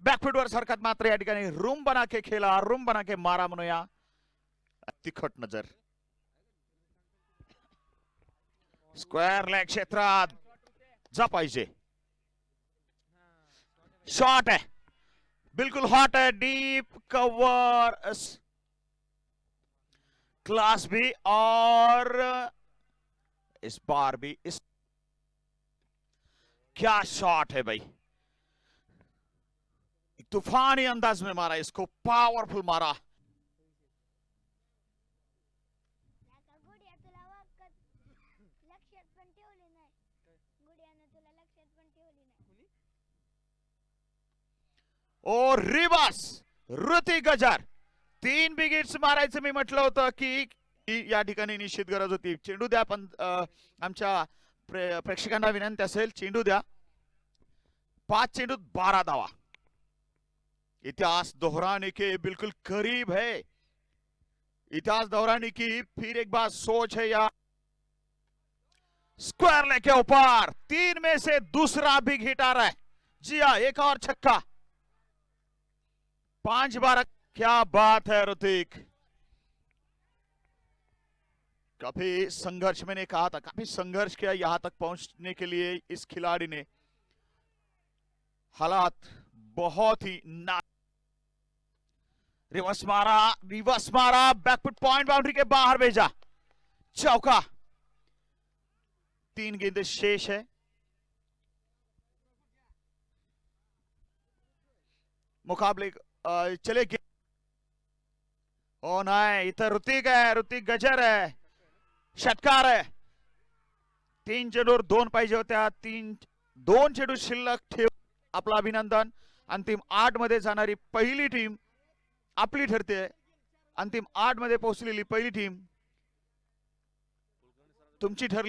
बॅकफुटवर सरकत मात्र या ठिकाणी रूम बना के खेळा, रूम बना के मारा म्हणूया. तिखट नजर. स्क्वेअर लेग क्षेत्रात जा पाहिजे. शॉट आहे, बिल्कुल हॉट है, डीप कवर, क्लास भी, और इस बार भी इस क्या शॉट है भाई. तूफानी अंदाज में मारा इसको, पावरफुल मारा. और रिवर्स ऋतिक गजर. 3 विकेट्स मारायचं मी म्हटलं होतं की या ठिकाणी निश्चित गरज होती. चेंडू द्या, पण आमच्या प्रेक्षकांना विनंती असेल, चेंडू द्या. 5 चेंडूत 12 धावा. इतिहास दोहराने के बिल्कुल करीब है. इतिहास दोहराने की फिर एक बार सोच है या. स्क्वायर लेग के ऊपर 3 में से दूसरा बिग हिट आ रहा है. जी हाँ, एक और छक्का. 5-12. क्या बात है ऋतिक. काफी संघर्ष, मैंने कहा था काफी संघर्ष किया यहां तक पहुंचने के लिए इस खिलाड़ी ने. हालात बहुत ही ना. रिवर्स मारा, बैकफुट पॉइंट, बाउंड्री के बाहर भेजा. चौका. 3 गेंदें शेष है. मुकाबले चले गए. ओ नाही, इथं ऋतिक आहे, ऋतिक गजर आहे, षटकार आहे. 3 चेंडूवर 2 पाहिजे होत्या. 2 चेंडू शिल्लक ठेव. आपलं अभिनंदन. अंतिम 8 मध्ये जाणारी पहिली टीम आपली ठरते. अंतिम 8 मध्ये पोहोचलेली पहिली टीम तुमची ठरली.